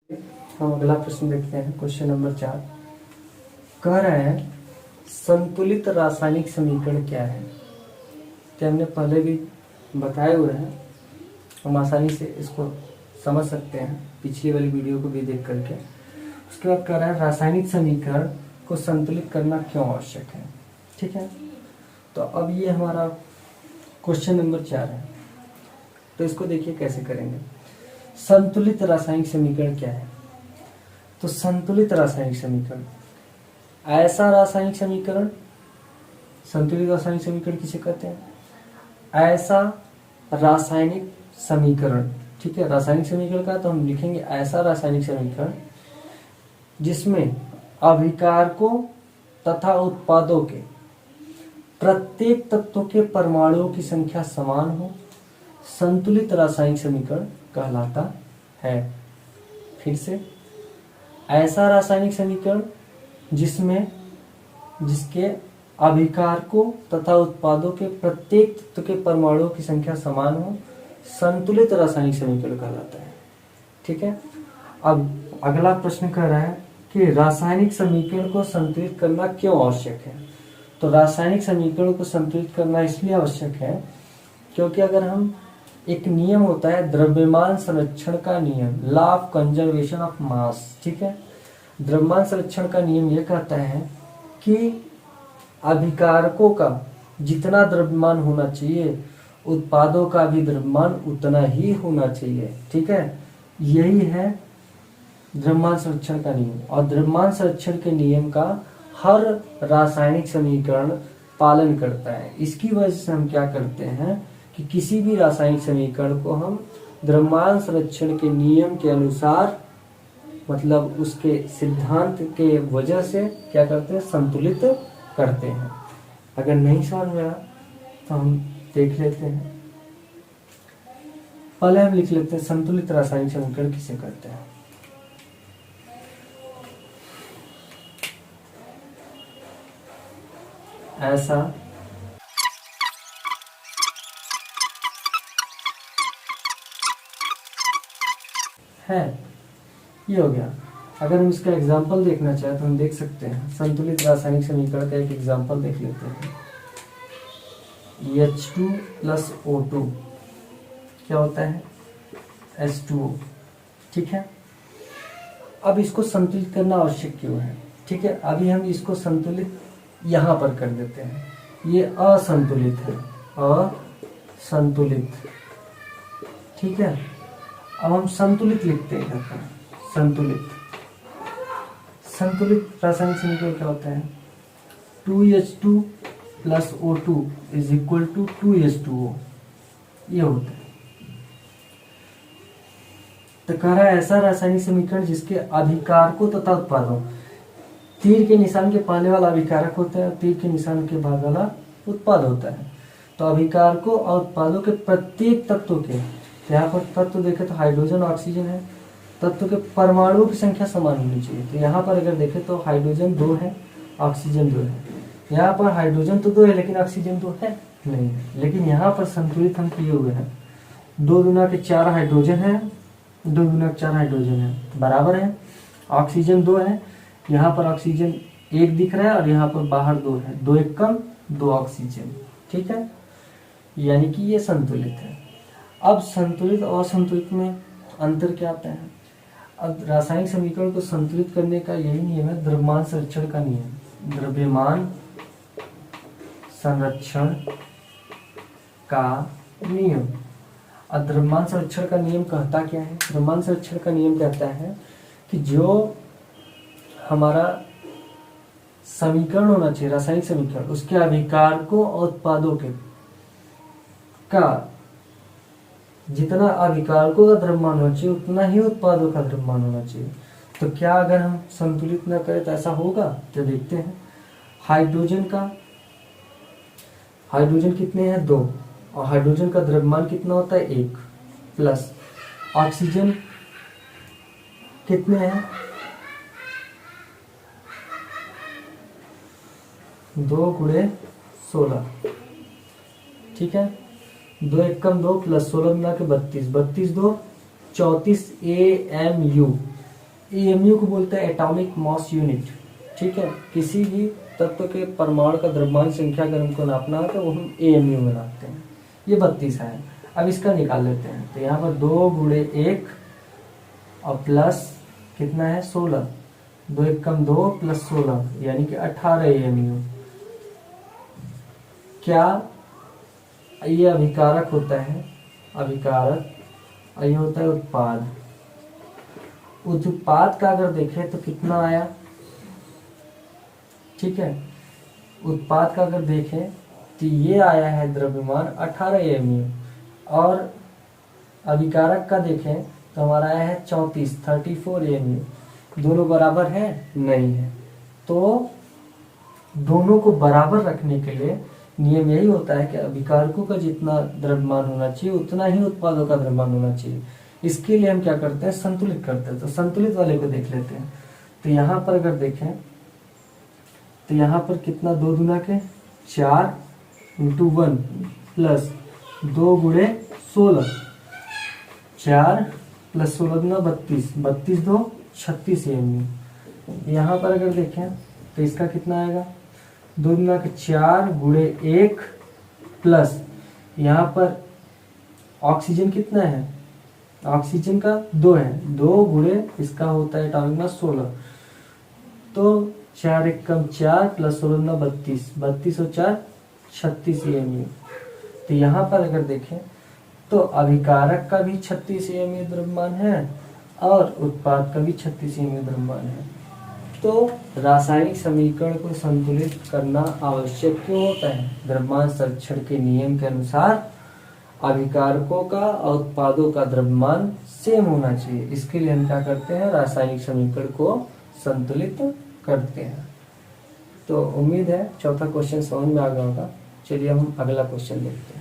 हम अगला प्रश्न देखते हैं। क्वेश्चन नंबर 4 कह रहे हैं संतुलित रासायनिक समीकरण क्या है। तो हमने पहले भी बताए हुए हैं, हम आसानी से इसको समझ सकते हैं पिछली वाली वीडियो को भी देख करके। उसके बाद कह रहा है रासायनिक समीकरण को संतुलित करना क्यों आवश्यक है। ठीक है, तो अब ये हमारा क्वेश्चन नंबर 4 है। तो इसको देखिए कैसे करेंगे। संतुलित रासायनिक समीकरण क्या है। तो संतुलित रासायनिक समीकरण ऐसा रासायनिक समीकरण, संतुलित रासायनिक समीकरण किसे कहते हैं, ऐसा रासायनिक समीकरण। ठीक है, रासायनिक समीकरण का तो हम लिखेंगे ऐसा रासायनिक समीकरण जिसमें अभिकारकों तथा उत्पादों के प्रत्येक तत्वों के परमाणुओं की संख्या समान हो, संतुलित रासायनिक समीकरण कहलाता है। फिर से, ऐसा रासायनिक समीकरण जिसके अभिकारकों तथा उत्पादों के प्रत्येक तत्व के परमाणुओं की संख्या समान हो, संतुलित रासायनिक समीकरण कहलाता है। ठीक है, अब अगला प्रश्न कह रहा है कि रासायनिक समीकरण को संतुलित करना क्यों आवश्यक है। तो रासायनिक समीकरण को संतुलित करना इसलिए आवश्यक है क्योंकि अगर हम एक नियम होता है द्रव्यमान संरक्षण का नियम, law of conservation of mass. ठीक है, द्रव्यमान संरक्षण का नियम यह कहता है कि अभिकारकों का जितना द्रव्यमान होना चाहिए उत्पादों का भी द्रव्यमान उतना ही होना चाहिए। ठीक है, यही है द्रव्यमान संरक्षण का नियम, और द्रव्यमान संरक्षण के नियम का हर रासायनिक समीकरण पालन करता है। इसकी वजह से हम क्या करते हैं कि किसी भी रासायनिक समीकरण को हम द्रव्यमान संरक्षण के नियम के अनुसार, मतलब उसके सिद्धांत के वजह से क्या करते हैं, संतुलित करते हैं। अगर नहीं समझ में आया तो हम देख लेते हैं। पहले हम लिख लेते हैं संतुलित रासायनिक समीकरण किसे कहते हैं। ऐसा है, ये हो गया। अगर हम इसका एग्जाम्पल देखना चाहें तो हम देख सकते हैं। संतुलित रासायनिक समीकरण का एक एग्जाम्पल देख लेते हैं। H2 प्लस O2 क्या होता है, H2O। ठीक है, अब इसको संतुलित करना आवश्यक क्यों है। ठीक है, अभी हम इसको संतुलित यहां पर कर देते हैं। ये असंतुलित है, असंतुलित। ठीक है, अब हम संतुलित लिखते हैं यहाँ पर। संतुलित रासायनिक समीकरण क्या होता है, 2H2 plus O2 is equal to 2H2O, ये होता है। तो कह रहा है ऐसा रासायनिक समीकरण जिसके अभिकारकों तथा उत्पादों, तीर के निशान के पहले वाला अभिकारक होता है और तीर के निशान के बाद वाला उत्पाद होता है। तो अभिकारकों और उत्पादों के प्रत्येक तत्व के, यहाँ पर तत्व देखें तो हाइड्रोजन ऑक्सीजन है, तत्व के परमाणुओं की संख्या समान होनी चाहिए। तो यहाँ पर अगर देखें तो हाइड्रोजन 2 है, ऑक्सीजन 2 है। यहाँ पर हाइड्रोजन तो 2 है लेकिन ऑक्सीजन 2 है नहीं है। लेकिन यहाँ पर संतुलित हम किए हुए हैं, 2 गुना के 4 हाइड्रोजन है, 2 गुना के 4 हाइड्रोजन है, बराबर है। ऑक्सीजन 2 है, यहाँ पर ऑक्सीजन 1 दिख रहा है और यहाँ पर बाहर 2 है, 2 1 कम 2 ऑक्सीजन। ठीक है, यानी कि ये संतुलित है। अब संतुलित और असंतुलित में अंतर क्या आता है। अब रासायनिक समीकरण को संतुलित करने का यही नियम है द्रव्यमान संरक्षण का नियम। द्रव्यमान संरक्षण का नियम। अब द्रव्यमान संरक्षण का नियम कहता क्या है। द्रव्यमान संरक्षण का नियम कहता है कि जो हमारा समीकरण होना चाहिए, रासायनिक समीकरण, उसके अभिकारकों और उत्पादों के का जितना अभिकारकों का द्रव्यमान होना चाहिए उतना ही उत्पादों का द्रव्यमान होना चाहिए। तो क्या अगर हम संतुलित न करें तो ऐसा होगा। तो देखते हैं, हाइड्रोजन कितने हैं, 2, और हाइड्रोजन का द्रव्यमान कितना होता है, 1, प्लस ऑक्सीजन कितने हैं, 2 गुणे 16। ठीक है, 2 1 कम 2 प्लस 16 मिला के 32, 32 2 34 AMU एएमयू को बोलते हैं एटॉमिक मास यूनिट। ठीक है, किसी भी तत्व के परमाणु का द्रव्यमान संख्या अगर हमको नापना है तो वो हम एएमयू में नापते हैं। ये 32 है। अब इसका निकाल लेते हैं। तो यहाँ पर 2 गुणे 1 और प्लस कितना है 16, 2 1 कम 2 प्लस 16 यानी कि 18 एएमयू। क्या ये अभिकारक होता है? अभिकारक, और ये होता है उत्पाद। उत्पाद का अगर देखें तो कितना आया? ठीक है, उत्पाद का अगर देखें तो ये आया है द्रव्यमान 18 एएमयू, और अभिकारक का देखें तो हमारा आया है 34 एएमयू। दोनों बराबर है? नहीं है। तो दोनों को बराबर रखने के लिए नियम यही होता है कि अभिकारकों का जितना द्रव्यमान होना चाहिए उतना ही उत्पादों का द्रव्यमान होना चाहिए। इसके लिए हम क्या करते हैं? संतुलित करते हैं। तो संतुलित वाले को देख लेते हैं। तो यहाँ पर अगर देखें तो यहाँ पर कितना 2 दूना के 4 इंटू 1 प्लस 2 गुणे 16, 4 प्लस 16 दूना 32, 32 2 36 एएमयू। यहाँ पर अगर देखें तो इसका कितना आएगा? 2 दूना के 4 गुणे 1 प्लस यहाँ पर ऑक्सीजन कितना है? ऑक्सीजन का 2 है, 2 गुणे इसका होता है एटॉमिक मास 16। तो 4 1 कम 4 प्लस 16 दूना 32, 32 और 4 36 एएमयू। तो यहाँ पर अगर देखें तो अभिकारक का भी 36 एएमयू द्रव्यमान है और उत्पाद का भी 36 एएमयू द्रव्यमान है। तो रासायनिक समीकरण को संतुलित करना आवश्यक क्यों होता है? द्रव्यमान संरक्षण के नियम के अनुसार अभिकारकों का और उत्पादों का द्रव्यमान सेम होना चाहिए। इसके लिए हम क्या करते हैं? रासायनिक समीकरण को संतुलित करते हैं। तो उम्मीद है चौथा क्वेश्चन समझ में आ गया होगा। चलिए हम अगला क्वेश्चन देखते हैं।